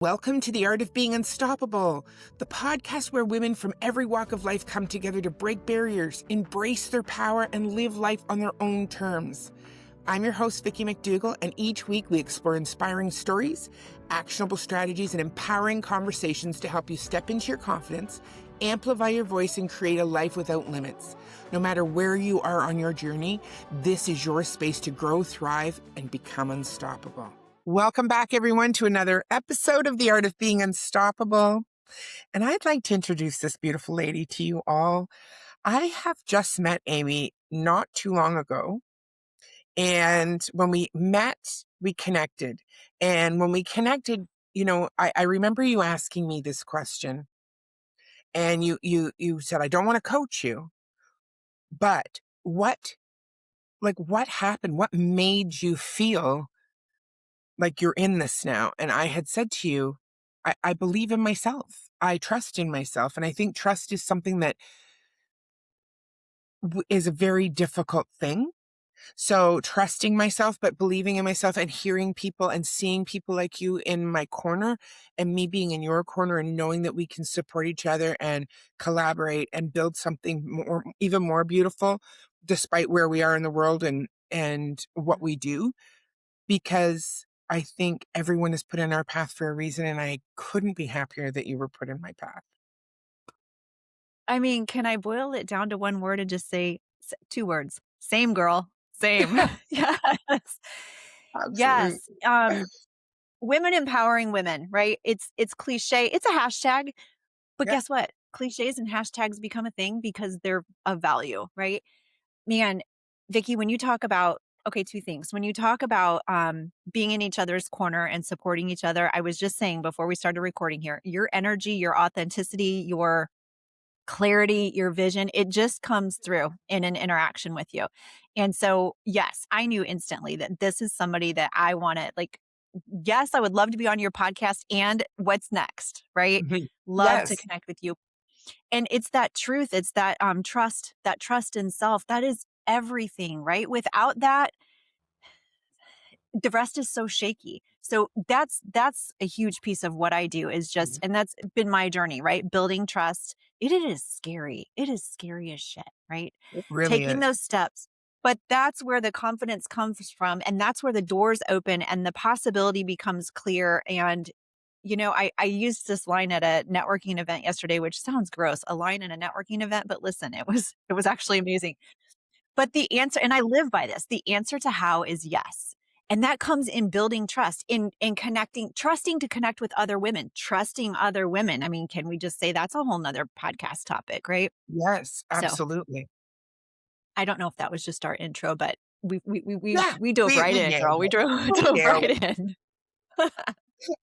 Welcome to The Art of Being Unstoppable, the podcast where women from every walk of life come together to break barriers, embrace their power, and live life on their own terms. I'm your host, Vicki McDougall, and each week we explore inspiring stories, actionable strategies, and empowering conversations to help you step into your confidence, amplify your voice, and create a life without limits. No matter where you are on your journey, this is your space to grow, thrive, and become unstoppable. Welcome back, everyone, to another episode of The Art of Being Unstoppable. And I'd like to introduce this beautiful lady to you all. I have just met Amy not too long ago. And when we met, we connected. And when we connected, I remember you asking me this question. And you said, I don't want to coach you, but what happened? What made you feel like you're in this now? And I had said to you, I believe in myself. I trust in myself. And I think trust is something that is a very difficult thing. So trusting myself, but believing in myself and hearing people and seeing people like you in my corner and me being in your corner and knowing that we can support each other and collaborate and build something more, even more beautiful, despite where we are in the world and what we do. Because I think everyone is put in our path for a reason, and I couldn't be happier that you were put in my path. I mean, can I boil it down to one word and just say two words? Same, girl. Same. Yes. Absolutely. Yes. Women empowering women, right? It's cliche. It's a hashtag, but Yeah. guess what? Cliches and hashtags become a thing because they're of value, right? Man, Vicki, when you talk about, okay, two things. When you talk about being in each other's corner and supporting each other, I was just saying before we started recording here, your energy, your authenticity, your clarity, your vision, it just comes through in an interaction with you. And so, yes, I knew instantly that this is somebody that I wanted, yes, I would love to be on your podcast and what's next, right? Mhm. Love to Yes. connect with you. And it's that truth, it's that trust in self. That is everything, right? Without that, the rest is so shaky. So that's a huge piece of what I do is just, and that's been my journey, right? Building trust. It is scary. It is scary as shit, right? It really Taking is. those steps. But that's where the confidence comes from. And that's where the doors open and the possibility becomes clear. And, I used this line at a networking event yesterday, which sounds gross, a line in a networking event, but listen, it was actually amazing. But the answer, and I live by this, the answer to how is yes. And that comes in building trust, in connecting, trusting to connect with other women, trusting other women. I mean, can we just say that's a whole nother podcast topic, right? Yes, So absolutely. I don't know if that was just our intro, but we we we we, Yeah, we dove right we in, nailed girl. We it. drove, We dove nailed right it. in.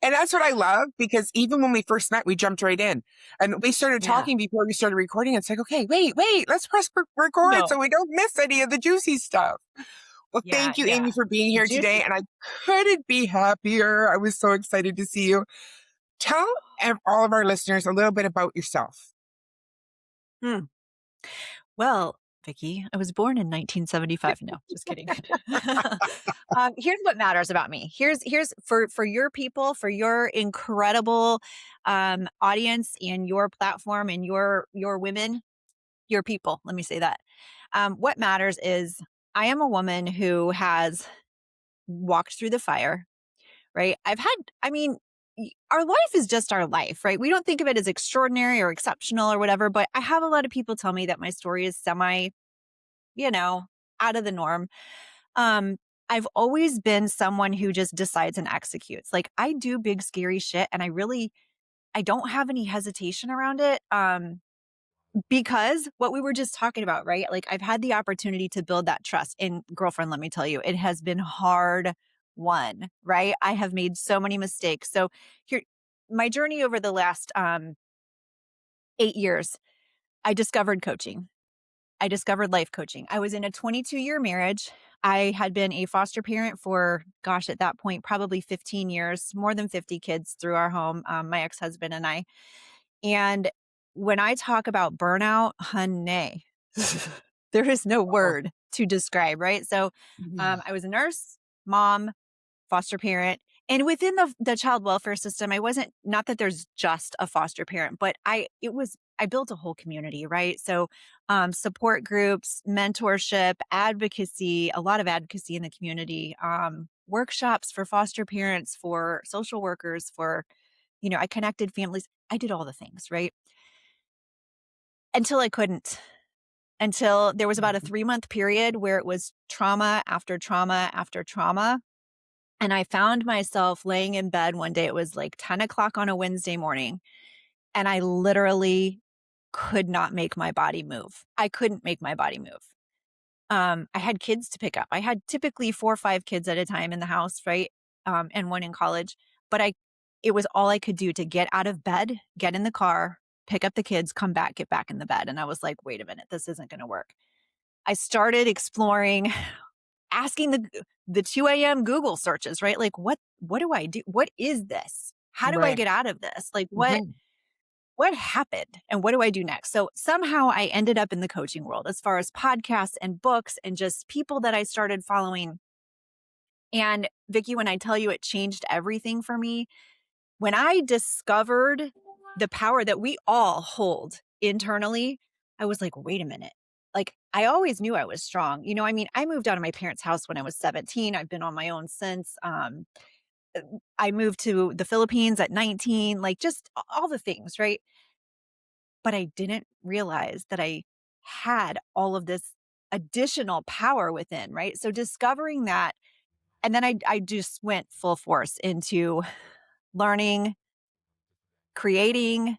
And that's what I love, because even when we first met, we jumped right in and we started Yeah. talking before we started recording. It's like, okay, wait, let's press record No. so we don't miss any of the juicy stuff. Well, Yeah. thank you, Yeah. Amy, for being here today. Juicy. And I couldn't be happier. I was so excited to see you. Tell all of our listeners a little bit about yourself. Hmm. Well, Vicki, I was born in 1975. No, just kidding. Here's what matters about me. Here's for your people, for your incredible audience and your platform and your women, your people. Let me say that. What matters is I am a woman who has walked through the fire, right? Our life is just our life, right? We don't think of it as extraordinary or exceptional or whatever, but I have a lot of people tell me that my story is semi, you know, out of the norm. Um, I've always been someone who just decides and executes. Like I do big scary shit and I don't have any hesitation around it. Because what we were just talking about, right? Like I've had the opportunity to build that trust. And girlfriend, let me tell you, it has been hard won, right? I have made so many mistakes. So here, my journey over the last 8 years, I discovered coaching. I discovered life coaching. I was in a 22-year marriage. I had been a foster parent for, gosh, at that point, probably 15 years, more than 50 kids through our home, my ex-husband and I. And when I talk about burnout, honey, there is no Oh, word to describe, right? So yeah. I was a nurse, mom, foster parent, And within the child welfare system, I wasn't, not that there's just a foster parent, but I built a whole community, right? So, support groups, mentorship, advocacy, a lot of advocacy in the community, workshops for foster parents, for social workers, for, I connected families. I did all the things, right? Until I couldn't, until there was about a 3-month period where it was trauma after trauma after trauma. And I found myself laying in bed one day. It was like 10 o'clock on a Wednesday morning. And I literally could not make my body move. I couldn't make my body move. I had kids to pick up. I had typically 4 or 5 kids at a time in the house, right? And one in college. But it was all I could do to get out of bed, get in the car, pick up the kids, come back, get back in the bed. And I was like, wait a minute, this isn't going to work. I started exploring, asking the 2 a.m. Google searches, right? Like, what do I do? What is this? How do I Right. get out of this? Like, Mhm. what happened and what do I do next? So somehow I ended up in the coaching world as far as podcasts and books and just people that I started following. And Vicky, when I tell you it changed everything for me, when I discovered the power that we all hold internally, I was like, wait a minute. Like, I always knew I was strong. I mean, I moved out of my parents' house when I was 17. I've been on my own since. I moved to the Philippines at 19, like just all the things, right? But I didn't realize that I had all of this additional power within, right? So discovering that, and then I just went full force into learning, creating,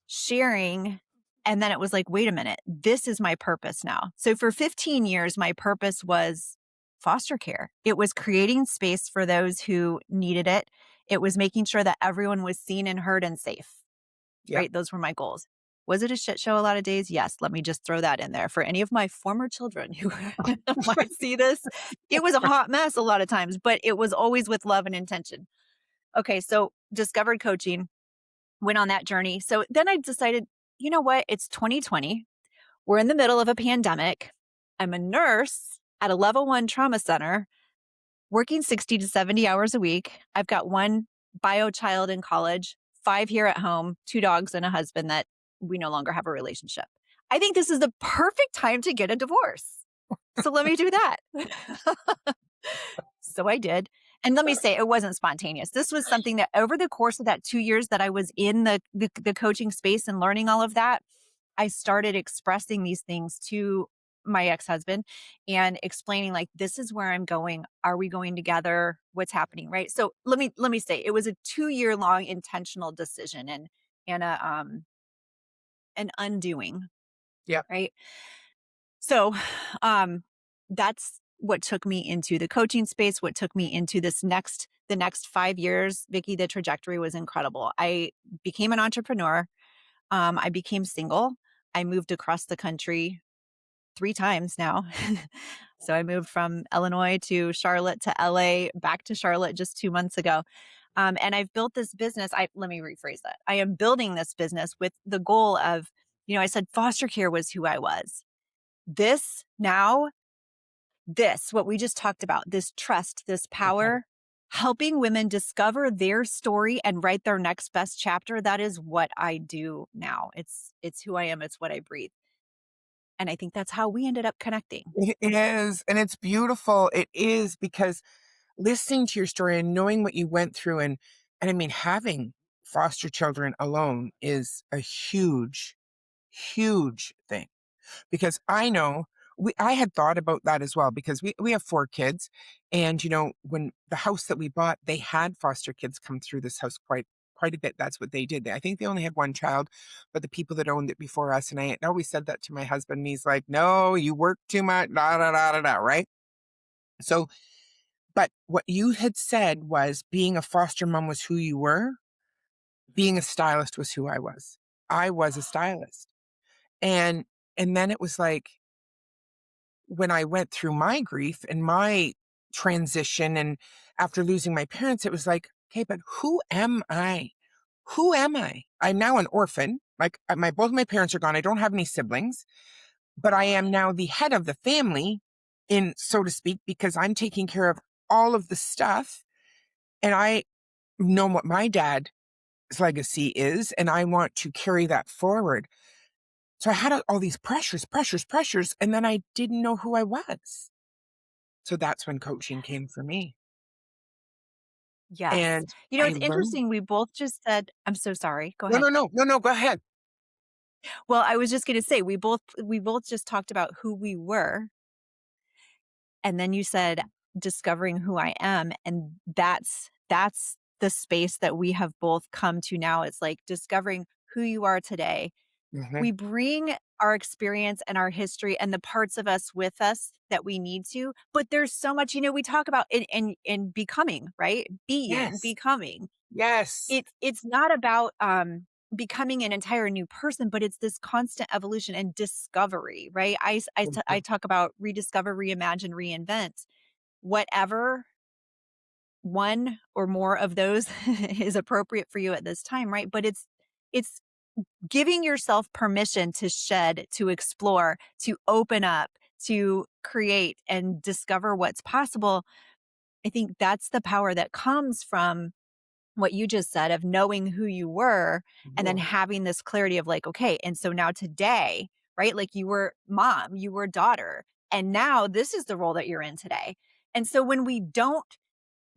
sharing. And then it was like, wait a minute, this is my purpose now. So for 15 years, my purpose was foster care. It was creating space for those who needed it. It was making sure that everyone was seen and heard and safe, Yeah. right? Those were my goals. Was it a shit show a lot of days? Yes. Let me just throw that in there for any of my former children who might see this. It was a hot mess a lot of times, but it was always with love and intention. Okay. So discovered coaching, went on that journey. So then I decided, you know what? It's 2020. We're in the middle of a pandemic. I'm a nurse at a level 1 trauma center, working 60 to 70 hours a week. I've got 1 bio child in college, 5 here at home, 2 dogs, and a husband that we no longer have a relationship. I think this is the perfect time to get a divorce. So let me do that. So I did. And let me say, it wasn't spontaneous. This was something that over the course of that 2 years that I was in the coaching space and learning all of that, I started expressing these things to my ex-husband and explaining, like, this is where I'm going. Are we going together? What's happening? Right. So let me say, it was a 2-year long intentional decision and an undoing. Yeah. Right. So that's what took me into the coaching space, what took me into the next 5 years. Vicky, the trajectory was incredible. I became an entrepreneur. I became single. I moved across the country 3 times now. So I moved from Illinois to Charlotte to LA, back to Charlotte just 2 months ago. And I've built this business. Let me rephrase that. I am building this business with the goal of, I said foster care was who I was. This now, what we just talked about, this trust, this Mhm. power, helping women discover their story and write their next best chapter. That is what I do now. It's who I am. It's what I breathe. And I think that's how we ended up connecting. It is, and it's beautiful. It is because listening to your story and knowing what you went through and I mean, having foster children alone is a huge, huge thing. Because I know I had thought about that as well because we have 4 kids, and, when the house that we bought, they had foster kids come through this house quite a bit. That's what they did. I think they only had 1 child, but the people that owned it before us, and I always said that to my husband, and he's like, "No, you work too much, da, da, da, da, da," right? So, but what you had said was being a foster mom was who you were, being a stylist was who I was. I was a stylist. And then it was like, when I went through my grief and my transition and after losing my parents, it was like, okay, but who am I? Who am I? I'm now an orphan. Like both my parents are gone. I don't have any siblings, but I am now the head of the family, in so to speak, because I'm taking care of all of the stuff. And I know what my dad's legacy is, and I want to carry that forward. So I had all these pressures, and then I didn't know who I was. So that's when coaching came for me. Yes. And You know, I it's learned. interesting. We both just said, I'm so sorry. Go No, ahead. no, no, no, no, go ahead. Well, I was just going to say we both just talked about who we were, and then you said discovering who I am, and that's the space that we have both come to now. It's like discovering who you are today. Mhm. We bring our experience and our history and the parts of us with us that we need to, but there's so much, we talk about in becoming, right? Being, Yes, becoming. yes. It's not about becoming an entire new person, but it's this constant evolution and discovery, right? I Mhm. talk about rediscover, reimagine, reinvent. Whatever one or more of those is appropriate for you at this time, right? But it's giving yourself permission to shed, to explore, to open up, to create and discover what's possible. I think that's the power that comes from what you just said of knowing who you were and then Mhm. having this clarity of like, okay, and so now today, right? Like you were mom, you were daughter, and now this is the role that you're in today. And so when we don't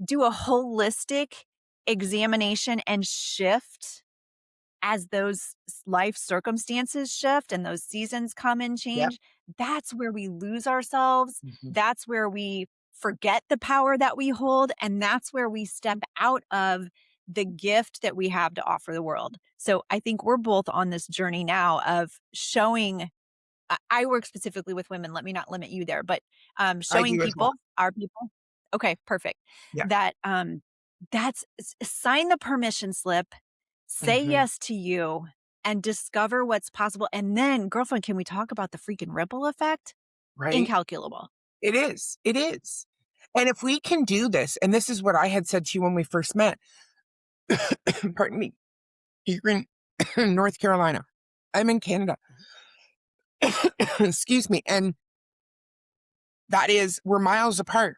do a holistic examination and shift as those life circumstances shift and those seasons come and Yep. change, that's where we lose ourselves. Mhm. That's where we forget the power that we hold. And that's where we step out of the gift that we have to offer the world. So I think we're both on this journey now of showing. I work specifically with women. Let me not limit you there, but I showing do as well. people, our people. Okay, perfect. Yeah. That sign the permission slip, say Mhm. yes to you, and discover what's possible. And then, girlfriend, can we talk about the freaking ripple effect? Right? Incalculable. It is. It is. And if we can do this, and this is what I had said to you when we first met, pardon me, you're in North Carolina. I'm in Canada. Excuse me. And that is, we're miles apart,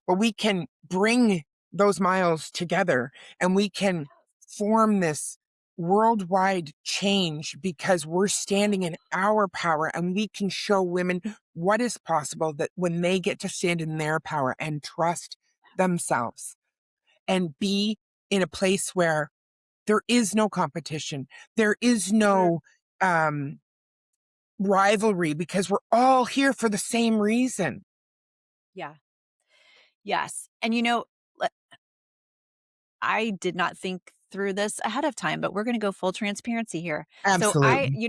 but we can bring those miles together and we can form this worldwide change because we're standing in our power and we can show women what is possible that when they get to stand in their power and trust themselves and be in a place where there is no competition, there is Mm, no um, rivalry because we're all here for the same reason. yeah. Yes. And I did not think through this ahead of time, but we're going to go full transparency here. So Absolutely.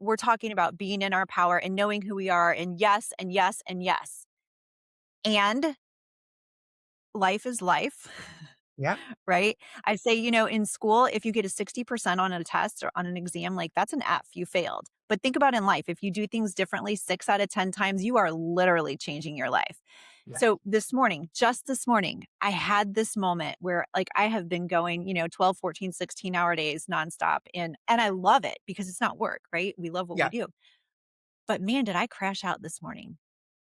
we're talking about being in our power and knowing who we are and yes, and yes, and yes. And life is life, Yeah. right? I say, in school, if you get a 60% on a test or on an exam, like that's an F, you failed. But think about in life, if you do things differently 6 out of 10 times, you are literally changing your life. Yeah. So just this morning, I had this moment where like I have been going, 12, 14, 16-hour days nonstop. And I love it because it's not work, right? We love what we Yeah. do. But man, did I crash out this morning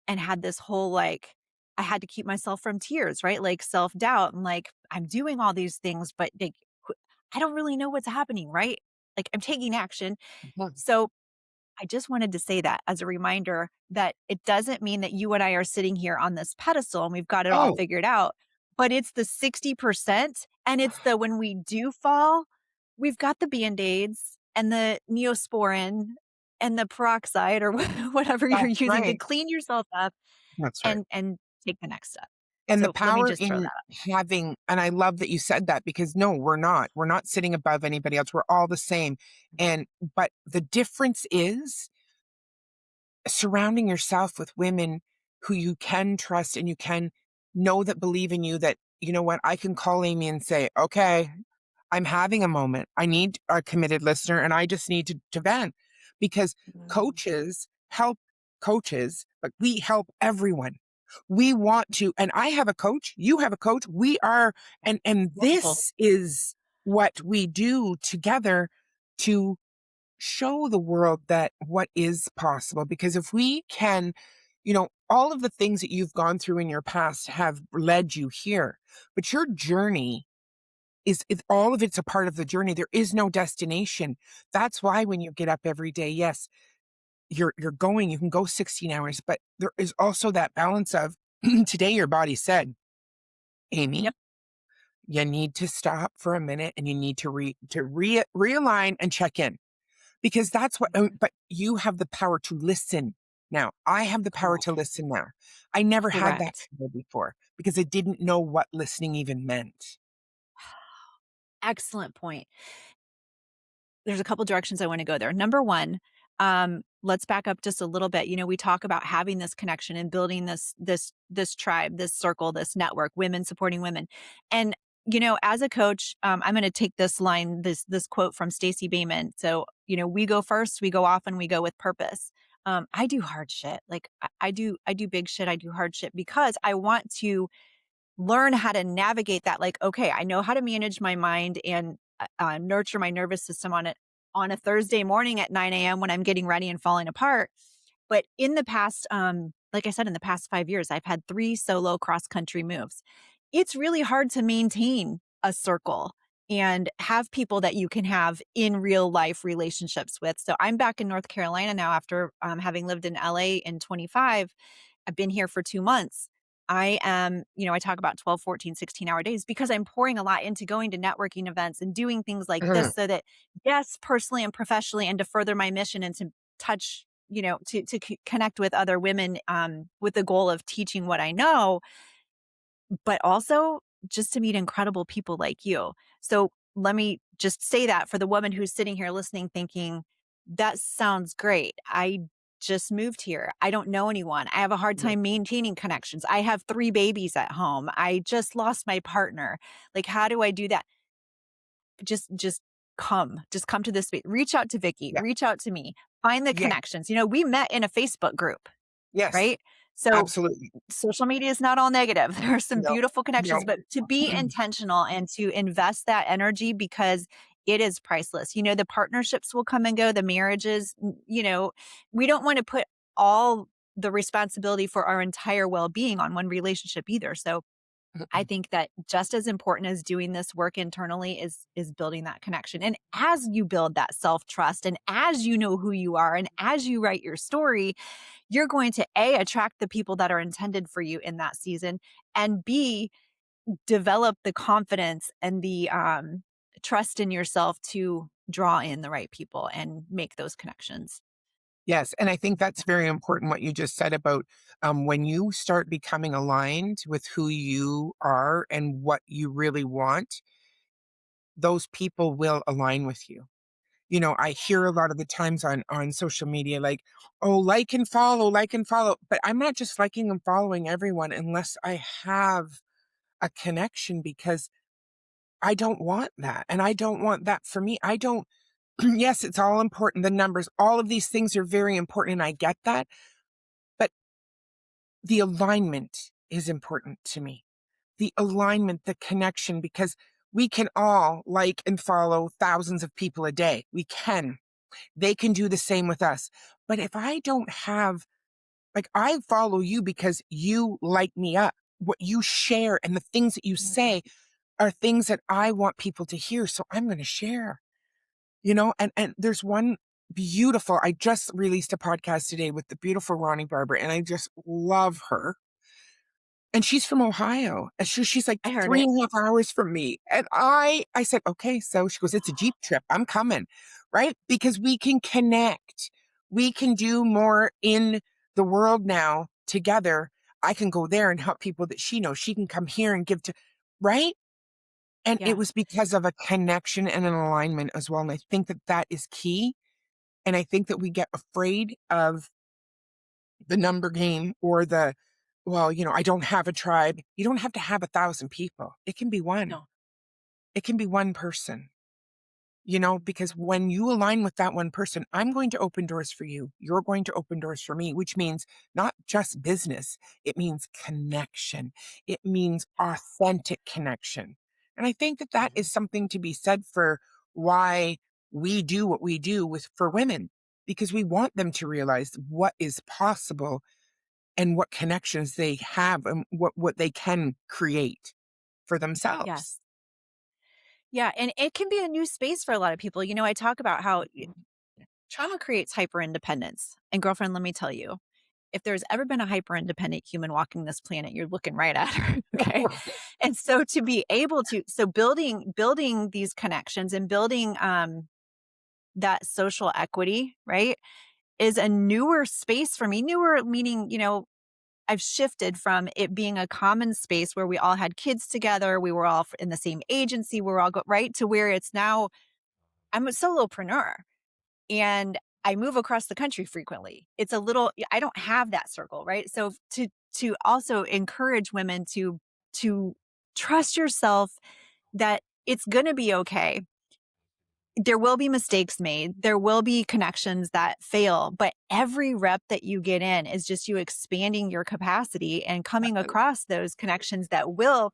and had this whole like, I had to keep myself from tears, right? Like self doubt and like, I'm doing all these things, but like, I don't really know what's happening, right? Like I'm taking action. Mhm. So I just wanted to say that as a reminder that it doesn't mean that you and I are sitting here on this pedestal and we've got it all Oh, figured out, but it's the 60% and it's the when we do fall, we've got the band-aids and the neosporin and the peroxide or whatever you're that's using to right. clean yourself up That's right. and take the next step. And the So let me power just throw in that up. having, and I love that you said that because no, we're not. We're not sitting above anybody else. We're all the same. And, but the difference is surrounding yourself with women who you can trust and you can know that believe in you that, you know what, I can call Amy and say, okay, I'm having a moment. I need a committed listener and I just need to vent because Mm, coaches help coaches, but we help everyone. We want to, and I have a coach, you have a coach, we are, and multiple. this is what we do together to show the world that what is possible. Because if we can, all of the things that you've gone through in your past have led you here, but your journey is all of it's a part of the journey. There is no destination. That's why when you get up every day, yes, you can go 16 hours, but there is also that balance of today your body said, Amy, Yep. you need to stop for a minute and you need to realign and check in, because that's what, Mhm. but you have the power to listen now. I have the power to Correct. listen now. I never had that Correct. power before because I didn't know what listening even meant. Excellent point. There's a couple directions I want to go there. Number one, let's back up just a little bit. We talk about having this connection and building this tribe, this circle, this network, women supporting women. And as a coach, I'm going to take this quote from Stacey Bayman. So, we go first, we go often, we go with purpose. I do hard shit. Like I do big shit. I do hard shit because I want to learn how to navigate that. Like, okay, I know how to manage my mind and nurture my nervous system on a Thursday morning at 9 a.m. when I'm getting ready and falling apart. But in the past, like I said, in the past 5 years, I've had 3 solo cross country moves. It's really hard to maintain a circle and have people that you can have in real life relationships with. So I'm back in North Carolina now after having lived in LA in 25. I've been here for 2 months. I talk about 12, 14, 16-hour days because I'm pouring a lot into going to networking events and doing things like this so that, yes, personally and professionally, and to further my mission and to touch, to connect with other women with the goal of teaching what I know, but also just to meet incredible people like you. So let me just say that for the woman who's sitting here listening, thinking, that sounds great. I just moved here. I don't know anyone. I have a hard time maintaining connections. I have 3 babies at home. I just lost my partner. Like, how do I do that? Just just come to this space. Reach out to Vicky, Yeah. reach out to me, find the Yeah. connections. We met in a Facebook group, Yes. right? So Absolutely. social media is not all negative. There are some No. beautiful connections, No. but to be intentional and to invest that energy because it is priceless. The partnerships will come and go, the marriages, we don't want to put all the responsibility for our entire well-being on one relationship either. So I think that just as important as doing this work internally is building that connection. And as you build that self-trust and as you know who you are and as you write your story, you're going to attract the people that are intended for you in that season, and B, develop the confidence and the trust in yourself to draw in the right people and make those connections. Yes, and I think that's very important what you just said about, when you start becoming aligned with who you are and what you really want, those people will align with you. I hear a lot of the times on social media, like, "Oh, like and follow," but I'm not just liking and following everyone unless I have a connection, because I don't want that, and I don't want that for me. I don't yes, it's all important, the numbers, all of these things are very important, and I get that, but the alignment is important to me. The alignment, the connection, because we can all like and follow thousands of people a day. We can. They can do the same with us. But if I don't have, like, I follow you because you light me up. What you share and the things that you Mhm. say are things that I want people to hear. So I'm going to share, and there's one beautiful, I just released a podcast today with the beautiful Ronnie Barber, and I just love her. And she's from Ohio. And she's like I heard three it. and a half hours from me. And I said, okay. So she goes, it's a Jeep trip. I'm coming. Right. Because we can connect. We can do more in the world now together. I can go there and help people that she knows. She can come here and give to, right. And it Yeah. was because of a connection and an alignment as well. And I think that that is key. And I think that we get afraid of the number game or well, I don't have a tribe. You don't have to have 1,000 people. It can be one. No. It can be one person, because when you align with that one person, I'm going to open doors for you. You're going to open doors for me, which means not just business. It means connection. It means authentic connection. And I think that that Mhm. is something to be said for why we do what we do for women, because we want them to realize what is possible and what connections they have and what they can create for themselves. Yes. Yeah, and it can be a new space for a lot of people. I talk about how trauma creates hyper independence. And girlfriend, let me tell you, if there's ever been a hyper independent human walking this planet, you're looking right at her. Okay. And so to be able to, so building these connections and building that social equity, right, is a newer space for me. Newer meaning, I've shifted from it being a common space where we all had kids together, we were all in the same agency, we were all right, to where it's now I'm a solopreneur and I move across the country frequently. It's a little I don't have that circle, right? So to also encourage women to trust yourself that it's going to be okay. There will be mistakes made. There will be connections that fail, but every rep that you get in is just you expanding your capacity and coming across those connections that will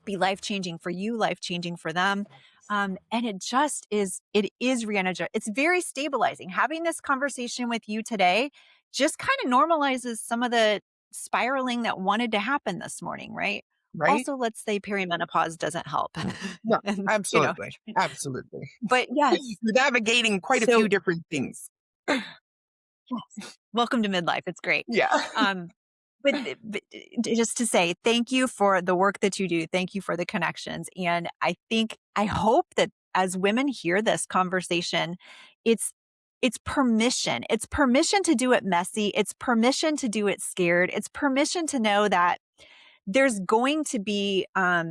be life changing for you, life changing for them. And it is re-energizing. It's very stabilizing. Having this conversation with you today just kind of normalizes some of the spiraling that wanted to happen this morning, right? Right? Also, let's say perimenopause doesn't help. No, and, absolutely. Absolutely. but yes. You're navigating quite a few So, different things. yes. Welcome to midlife. It's great. Yeah. Um, but just to say thank you for the work that you do. Thank you for the connections. And I hope that as women hear this conversation, it's it's permission. It's permission to do it messy. It's permission to do it scared. It's permission to know that there's going to be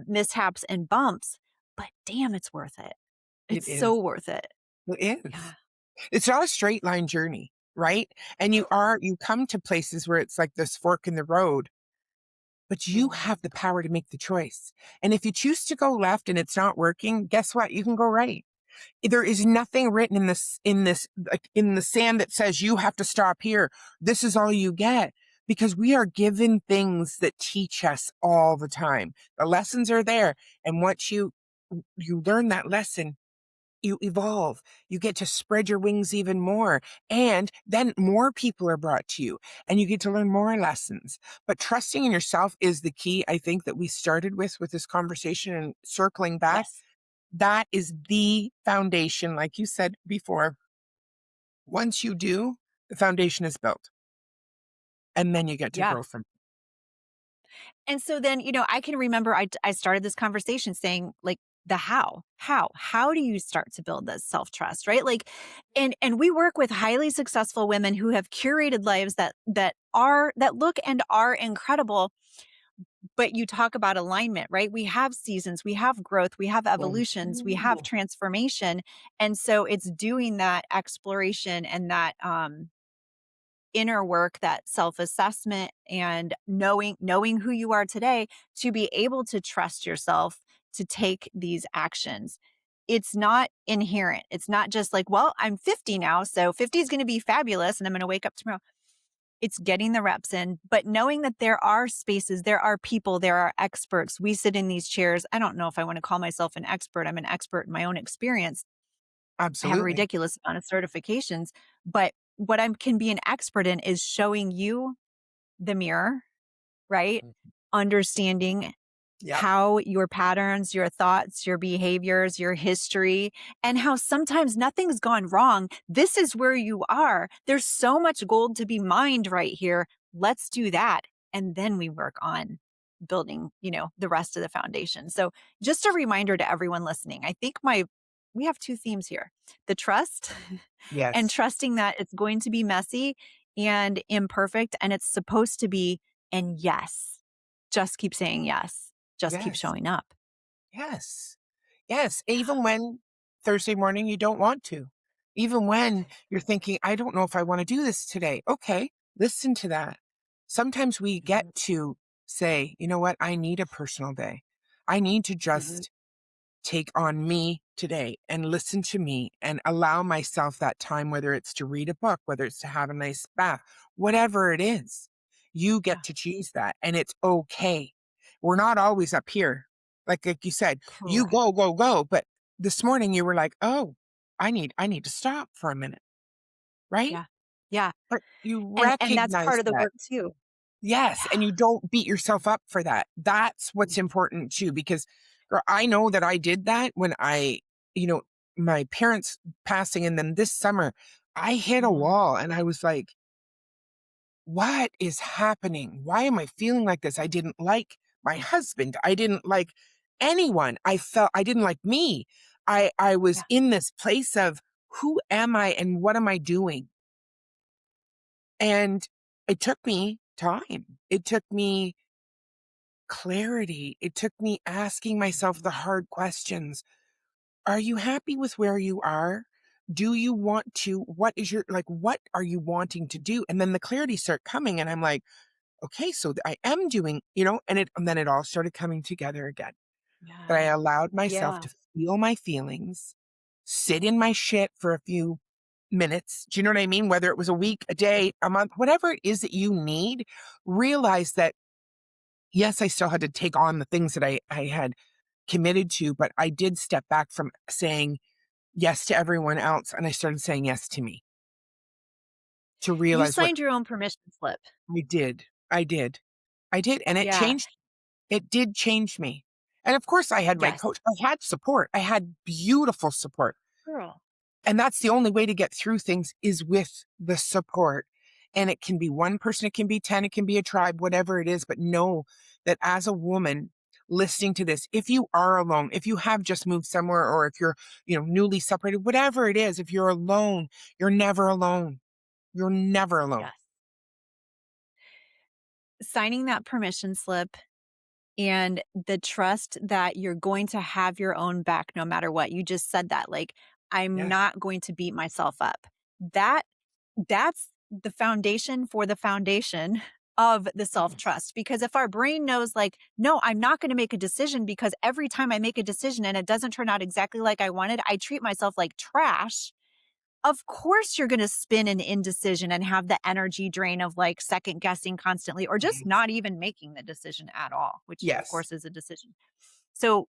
mishaps and bumps, but damn, it's worth it. It It's so is. worth it. It is. Yeah. It's not a straight line journey, right? And you come to places where it's like this fork in the road, but you have the power to make the choice. And if you choose to go left and it's not working, guess what? You can go right. There is nothing written in this like in the sand that says you have to stop here. This is all you get, because we are given things that teach us all the time. The lessons are there, and once you learn that lesson, you evolve. You get to spread your wings even more. And then more people are brought to you and you get to learn more lessons. But trusting in yourself is the key, I think, that we started with this conversation, and circling back. Yes. That is the foundation. Like you said before, once you do, the foundation is built and then you get to Yeah. grow from. And so then, I can remember I started this conversation saying like the how do you start to build this self-trust, right? Like, and we work with highly successful women who have curated lives that look and are incredible. But you talk about alignment, right? We have seasons, we have growth, we have evolutions, we have transformation. And so it's doing that exploration and that, inner work, that self-assessment and knowing who you are today to be able to trust yourself to take these actions. It's not inherent. It's not just like, well, I'm 50 now, so 50 is going to be fabulous and I'm going to wake up tomorrow. It's getting the reps in, but knowing that there are spaces, there are people, there are experts. We sit in these chairs. I don't know if I want to call myself an expert. I'm an expert in my own experience. I have a Absolutely. ridiculous amount of certifications, but what I can be an expert in is showing you the mirror, right? Understanding Yep. how your patterns, your thoughts, your behaviors, your history, and how sometimes nothing's gone wrong. This is where you are. There's so much gold to be mined right here. Let's do that. And then we work on building, the rest of the foundation. So just a reminder to everyone listening. I think we have two themes here: the trust and Yes. trusting that it's going to be messy and imperfect and it's supposed to be. And yes, just keep saying yes. Just keep Yes. showing up. Yes. Yes. Even when Thursday morning you don't want to. Even when you're thinking, I don't know if I want to do this today. Okay, listen to that. Sometimes we get Mhm, to say, you know what? I need a personal day. I need to mhm. just take on me today and listen to me and allow myself that time, whether it's to read a book, whether it's to have a nice bath, whatever it is, you Yeah, get to choose that. And it's okay. We're not always up here. Like you said, you correct. go, go, go. But this morning you were like, oh, I need to stop for a minute. Right. Yeah. Yeah. But you And that's part recognize of the that. work too. Yes, and Yeah. you don't beat yourself up for that. That's what's important too, because girl, I know that I did that when you know, my parents passing, and then this summer, I hit a Mm, wall and I was like, "What is happening? Why am I feeling like this?" I didn't like my husband. I didn't like anyone. I felt I didn't like me. I was yeah. in this place of who am I and what am I doing? And it took me time. It took me clarity. It took me asking myself the Mhm. hard questions. Are you happy with where you are? Do you want to, what is your, like, what are you wanting to do? And then the clarity start coming and I'm like, okay, so I am doing, and then it all started coming together again. That I Yeah. allowed myself Yeah. to feel my feelings, sit in my shit for a few minutes. Do you know what I mean? Whether it was a week, a day, a month, whatever it is that you need, realize that yes, I still had to take on the things that I had committed to, but I did step back from saying yes to everyone else, and I started saying yes to me to You realize what signed your own permission slip. I did. I did. I did, and Yeah. it did change me. And of course, I had my Yes. coach. I had support. I had beautiful support. Girl. And that's the only way to get through things is with the support. And it can be one person, it can be 10, it can be a tribe, whatever it is. But know that as a woman listening to this, if you are alone, if you have just moved somewhere, or if you're, newly separated, whatever it is, if you're alone, you're never alone. You're never alone. Yes. Signing that permission slip and the trust that you're going to have your own back no matter what. You just said that, like, I'm Yes. not going to beat myself up. That that's the foundation for the foundation of the Yes. self-trust, because if our brain knows, like, no, I'm not going to make a decision because every time I make a decision and it doesn't turn out exactly like I wanted, I treat myself like trash. Of course, you're going to spin in indecision and have the energy drain of, like, second guessing constantly, or just Yes. not even making the decision at all, which of Yes. course is a decision. So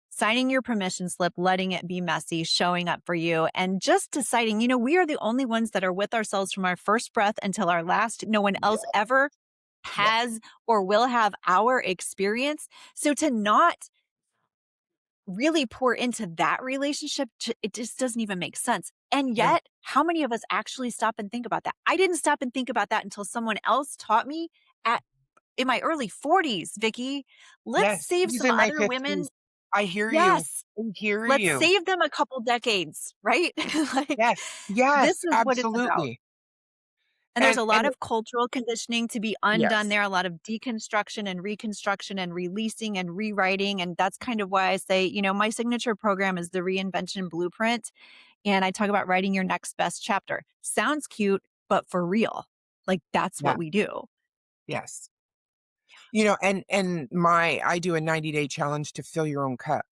signing your permission slip, letting it be messy, showing up for you, and just deciding, we are the only ones that are with ourselves from our first breath until our last. No one else Yeah. ever Yeah. has or will have our experience. So to not really pour into that relationship, it just doesn't even make sense. And No. yet, how many of us actually stop and think about that? I didn't stop and think about that until someone else taught me at in my early 40s, Vicky. Let's Yes. I save was some in my other women. 50s. I hear you. Yes. I hear Let's you. save them a couple decades, right? Like, Yes. this Yes. is what it's about. Absolutely. And there's And a lot and of cultural conditioning to be undone yes. there, a lot of deconstruction and reconstruction and releasing and rewriting. And that's kind of why I say, my signature program is the Reinvention Blueprint. And I talk about writing your next best chapter. Sounds cute, but for real. Like, that's Yeah. what we do. Yes. And I do a 90-day challenge to fill your own cup,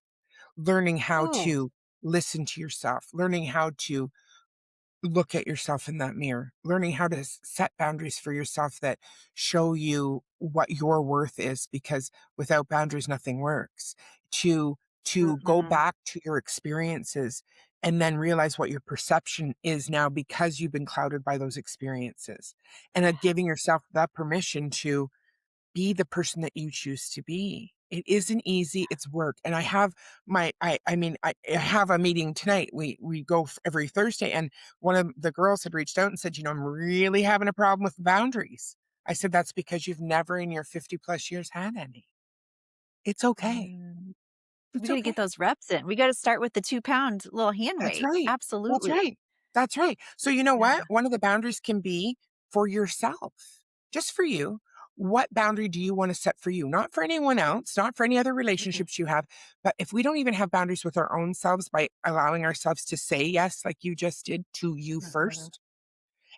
learning how Oh, to listen to yourself, learning how to look at yourself in that mirror, learning how to set boundaries for yourself that show you what your worth is, because without boundaries nothing works. To go mhm. back to your experiences and then realize what your perception is now because you've been clouded by those experiences, and giving yourself that permission to be the person that you choose to be. It isn't easy, it's work. And I have I have a meeting tonight. We go every Thursday, and one of the girls had reached out and said, "I'm really having a problem with boundaries." I said, "That's because you've never in your 50 plus years had any. It's okay. Mm. We It's got to get okay." those reps in. We got to start with the 2 pound little hand That's weight. right. That's Absolutely. right. That's right. So you know what? Yeah. One of the boundaries can be for yourself, just for you. What boundary do you want to set for you? Not for anyone else, not for any other Mhm. relationships you have. But if we don't even have boundaries with our own selves by allowing ourselves to say yes, like you just did, to you Mhm. first.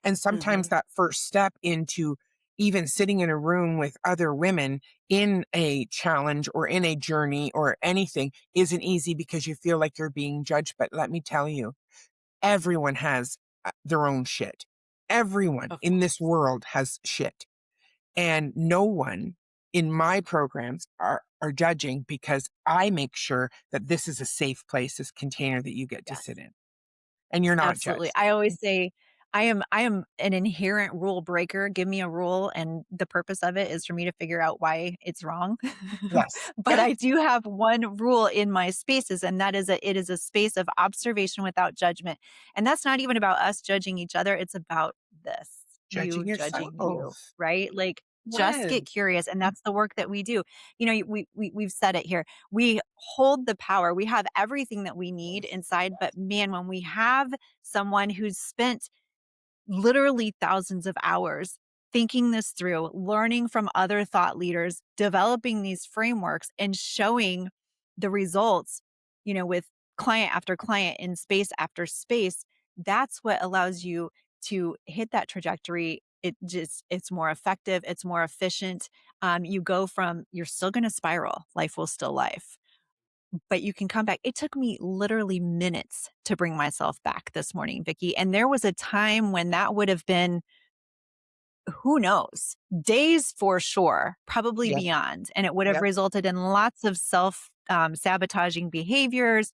And sometimes Mhm. that first step into even sitting in a room with other women in a challenge or in a journey or anything isn't easy because you feel like you're being judged. But let me tell you, everyone has their own shit. Everyone Of in this course. world has shit. And no one in my programs are judging, because I make sure that this is a safe place, this container that you get to Yes. sit in, and you're not Absolutely. judged. I always say I am an inherent rule breaker. Give me a rule and the purpose of it is for me to figure out why it's wrong. Yes. But I do have one rule in my spaces, and that is that it is a space of observation without judgment. And that's not even about us judging each other. It's about this, you Judging judging you, yourself. right? Like just Yes. get curious. And that's the work that we do. You know, we've said it here. We hold the power. We have everything that we need inside. But man, when we have someone who's spent literally thousands of hours thinking this through, learning from other thought leaders, developing these frameworks and showing the results, you know, with client after client in space after space, that's what allows you to hit that trajectory. It's more effective, it's more efficient. You go from, you're still going to spiral, life will still life, but you can come back. It took me literally minutes to bring myself back this morning, Vicky. And there was a time when that would have been, who knows, days for sure, probably Yep. beyond. And it would have Yep. resulted in lots of self sabotaging behaviors.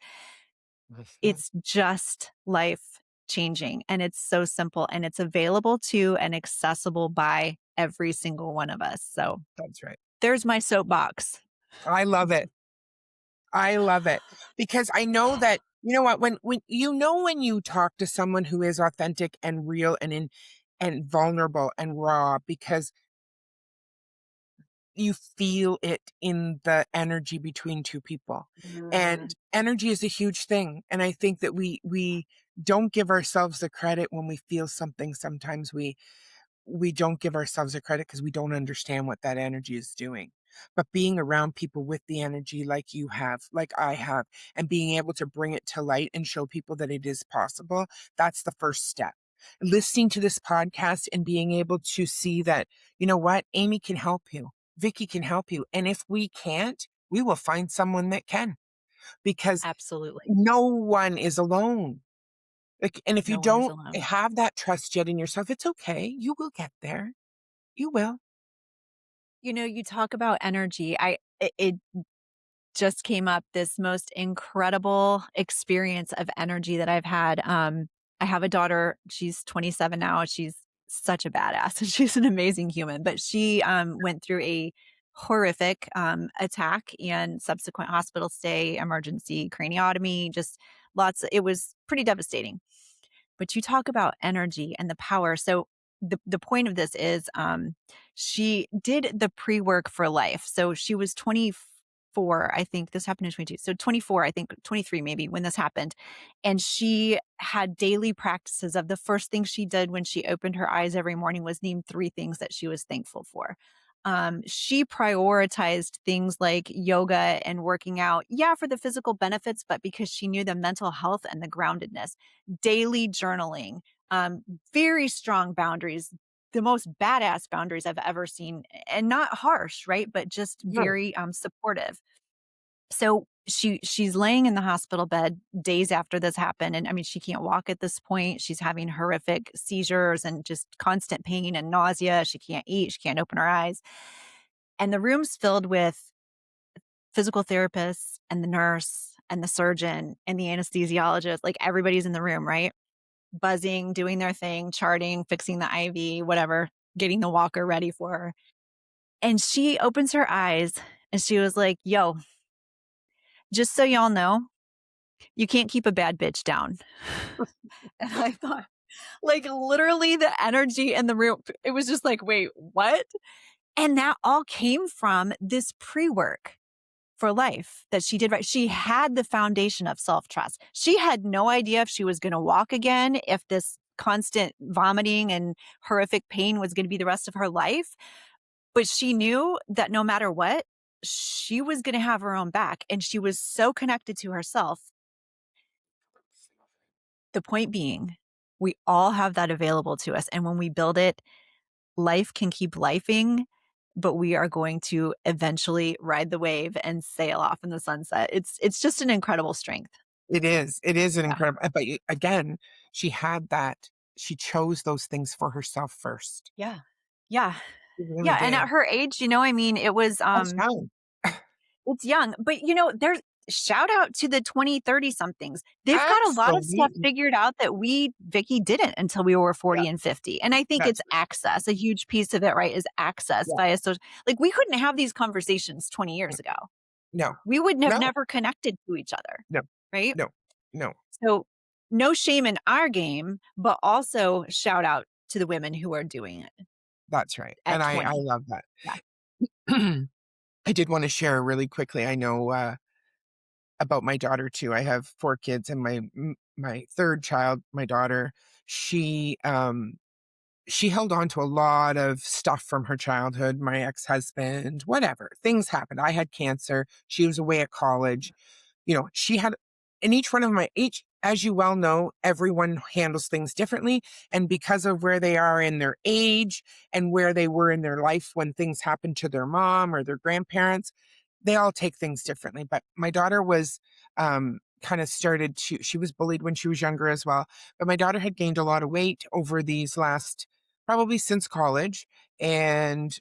Mhm. It's just life changing. And it's so simple and it's available to and accessible by every single one of us. So That's right. there's my soapbox. I love it. I love it because I know that you know what when you know when you talk to someone who is authentic and real and vulnerable and raw because you feel it in the energy between two people. And energy is a huge thing. And I think that we don't give ourselves the credit when we feel something. Sometimes we don't give ourselves a credit because we don't understand what that energy is doing. But being around people with the energy like you have, like I have, and being able to bring it to light and show people that it is possible, that's the first step. Listening to this podcast and being able to see that, you know what, Amy can help you, Vicky can help you. And if we can't, we will find someone that can because Absolutely. no one is alone. Like, and if you No one is don't alone. have that trust yet in yourself, it's okay. You will get there. You will. You know, you talk about energy. It just came up, this most incredible experience of energy that I've had. I have a daughter, she's 27 now. She's such a badass and she's an amazing human, but she went through a horrific attack and subsequent hospital stay, emergency craniotomy, just lots. It was pretty devastating. But you talk about energy and the power. So the point of this is she did the pre-work for life. So she was 24, I think this happened in 22. So 24, I think 23 maybe when this happened. And she had daily practices of the first thing she did when she opened her eyes every morning was name three things that she was thankful for. She prioritized things like yoga and working out, yeah, for the physical benefits, but because she knew the mental health and the groundedness, daily journaling, very strong boundaries, the most badass boundaries I've ever seen, and not harsh, right? But just Right. very supportive. So she's laying in the hospital bed days after this happened, and I mean she can't walk at this point. She's having horrific seizures and just constant pain and nausea. She can't eat. She can't open her eyes, and the room's filled with physical therapists and the nurse and the surgeon and the anesthesiologist. Like everybody's in the room, right? Buzzing, doing their thing, charting, fixing the IV, whatever, getting the walker ready for her. And she opens her eyes and she was like, "Yo, just so y'all know, you can't keep a bad bitch down." And I thought, like, literally the energy in the room, it was just like, wait, what? And that all came from this pre work for life that she did right. She had the foundation of self trust. She had no idea if she was going to walk again, if this constant vomiting and horrific pain was going to be the rest of her life. But she knew that no matter what, she was going to have her own back. And she was so connected to herself. The point being, we all have that available to us. And when we build it, life can keep lifing, but we are going to eventually ride the wave and sail off in the sunset. It's just an incredible strength. It is. It is an Yeah. incredible, but again, she had that. She chose those things for herself first. Yeah. Yeah. She really Yeah. And did. at her age, you know, I mean, it was That's young. it's young, but you know, there's shout out to the 20, 30 somethings. They've got a lot of stuff Absolutely. figured out that we, Vicky, didn't until we were Yeah, 40 and 50. And I think that's it's access. A huge piece of it, right, is access yeah. via social. Like we couldn't have these conversations 20 years ago. No, We would have no, never connected to each other, no, right? no, no. So no shame in our game, but also shout out to the women who are doing it That's right. at And I 20. love that. Yeah. I did want to share really quickly. I know about my daughter too. I have 4 kids, and my third child, my daughter, she she held on to a lot of stuff from her childhood, my ex-husband, whatever. Things happened. I had cancer. She was away at college. She had, and each one of my each as you well know, everyone handles things differently. And because of where they are in their age and where they were in their life when things happened to their mom or their grandparents, they all take things differently. But my daughter was kind of started to, she was bullied when she was younger as well. But my daughter had gained a lot of weight over these last, probably since college. And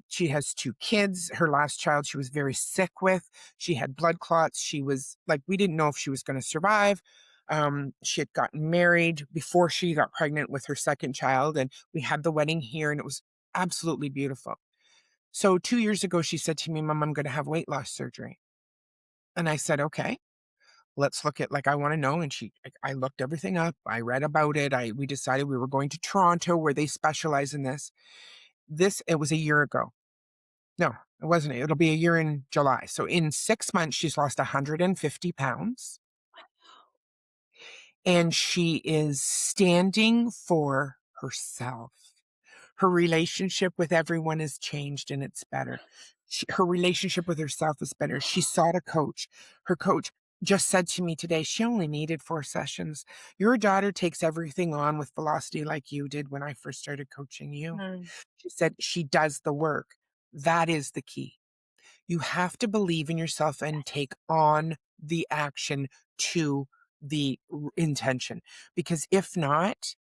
she has 2 kids. Her last child, she was very sick with. She had blood clots. She was like, we didn't know if she was going to survive. She had gotten married before she got pregnant with her second child, and we had the wedding here, and it was absolutely beautiful. So 2 years ago, she said to me, Mom, I'm going to have weight loss surgery. And I said, okay, let's look at, like, I want to know. And I looked everything up. I read about it. We decided we were going to Toronto where they specialize in this. It was a year ago. No, it wasn't. It'll be a year in July. So in 6 months, she's lost 150 pounds, and she is standing for herself. Her relationship with everyone has changed, and it's better. Her relationship with herself is better. She sought a coach. Her coach just said to me today, she only needed 4 sessions. Your daughter takes everything on with velocity like you did when I first started coaching you. Mm. She said she does the work. That is the key. You have to believe in yourself and take on the action to the intention. Because if not,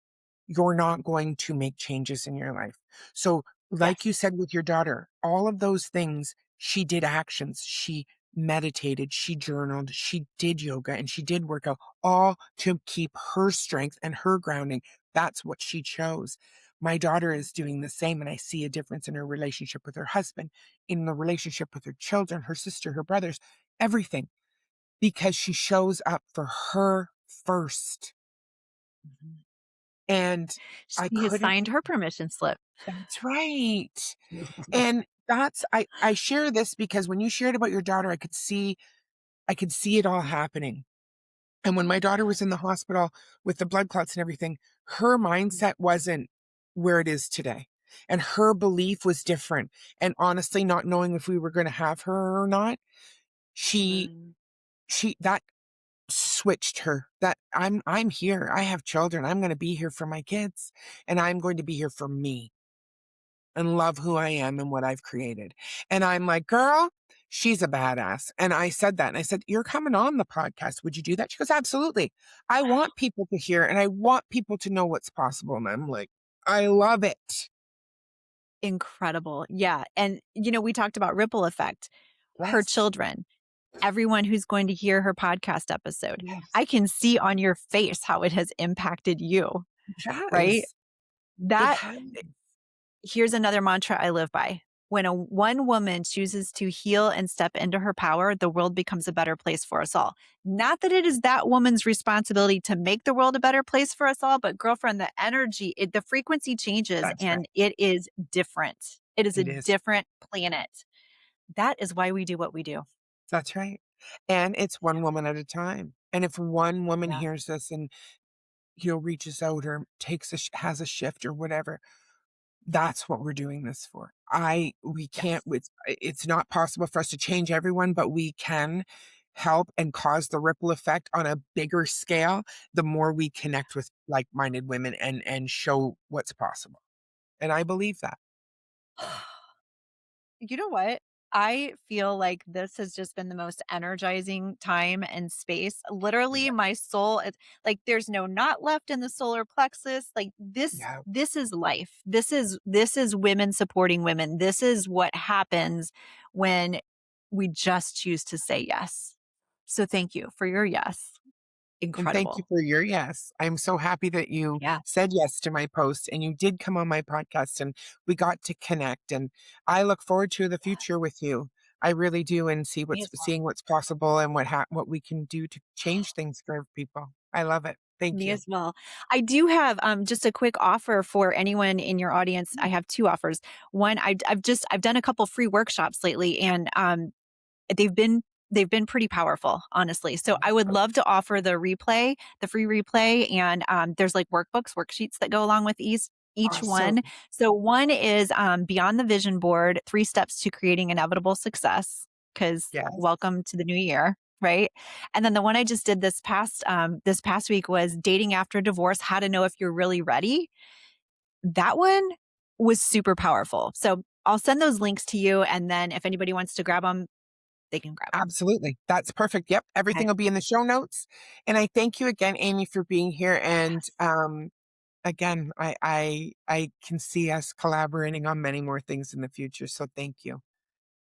you're not going to make changes in your life. So, like you Yes. said with your daughter, all of those things, she did actions. She meditated, she journaled, she did yoga, and she did work out, all to keep her strength and her grounding. That's what she chose. My daughter is doing the same, and I see a difference in her relationship with her husband, in the relationship with her children, her sister, her brothers, everything, because she shows up for her first. Mhm. And I She has couldn't. signed her permission slip. That's right. And I share this because when you shared about your daughter, I could see it all happening. And when my daughter was in the hospital with the blood clots and everything, her mindset wasn't where it is today. And her belief was different. And honestly, not knowing if we were going to have her or not, she Mm. that switched her. That I'm here. I have children. I'm going to be here for my kids, and I'm going to be here for me, and love who I am and what I've created. And I'm like, girl, she's a badass. And I said that. And I said, you're coming on the podcast. Would you do that? She goes, absolutely. I want people to hear, and I want people to know what's possible. And I'm like, I love it. Incredible. Yeah. And, we talked about ripple effect. Her Yes. children, everyone who's going to hear her podcast episode, Yes. I can see on your face how it has impacted you, It right? has. It That has. Here's another mantra I live by. When one woman chooses to heal and step into her power, the world becomes a better place for us all. Not that it is that woman's responsibility to make the world a better place for us all, but girlfriend, the frequency changes That's right. and it is different. It is a It is. different planet. That is why we do what we do. That's right. And it's one woman at a time. And if one woman Yeah. hears this and, reaches out or has a shift or whatever, that's what we're doing this for. We can't, Yes. it's not possible for us to change everyone, but we can help and cause the ripple effect on a bigger scale the more we connect with like-minded women and show what's possible. And I believe that. You know what? I feel like this has just been the most energizing time and space. Literally, Yeah. my soul, like there's no knot left in the solar plexus. Like Yeah. this is life. This is women supporting women. This is what happens when we just choose to say yes. So thank you for your yes. And thank you Incredible. for your yes. I'm so happy that you Yeah. said yes to my post and you did come on my podcast and we got to connect. And I look forward to the future with you. I really do, and Me as well. seeing what's possible and what we can do to change things for people. I love it. Thank Me you. as well. I do have just a quick offer for anyone in your audience. I have two offers. One, I've done a couple free workshops lately, and they've been they've been pretty powerful, honestly. So I would love to offer the free replay, and there's like workbooks, worksheets that go along with each Awesome. one. So one is Beyond the Vision Board: 3 Steps to Creating Inevitable Success. Because Yes. welcome to the new year, right? And then the one I just did this past week was Dating After Divorce: How to Know If You're Really Ready. That one was super powerful. So I'll send those links to you, and then if anybody wants to grab them, they can grab them. Absolutely. That's perfect. Yep. Everything Okay. will be in the show notes. And I thank you again, Amy, for being here. And Yes. again, I can see us collaborating on many more things in the future. So thank you.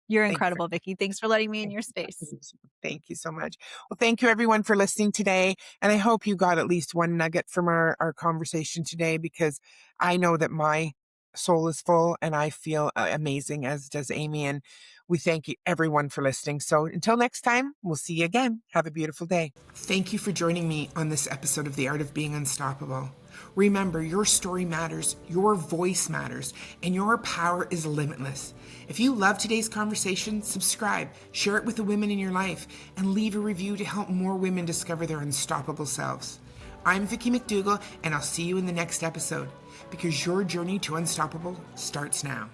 You're Thanks. incredible, Vicky. Thanks for letting me in Thank your you. space. Thank you so much. Well, thank you everyone for listening today. And I hope you got at least one nugget from our conversation today, because I know that my soul is full and I feel amazing, as does Amy. And we thank you everyone for listening. So until next time, we'll see you again. Have a beautiful day. Thank you for joining me on this episode of The Art of Being Unstoppable. Remember, your story matters, your voice matters, and your power is limitless. If you love today's conversation, subscribe, share it with the women in your life, and leave a review to help more women discover their unstoppable selves. I'm Vicky McDougall, and I'll see you in the next episode, because your journey to unstoppable starts now.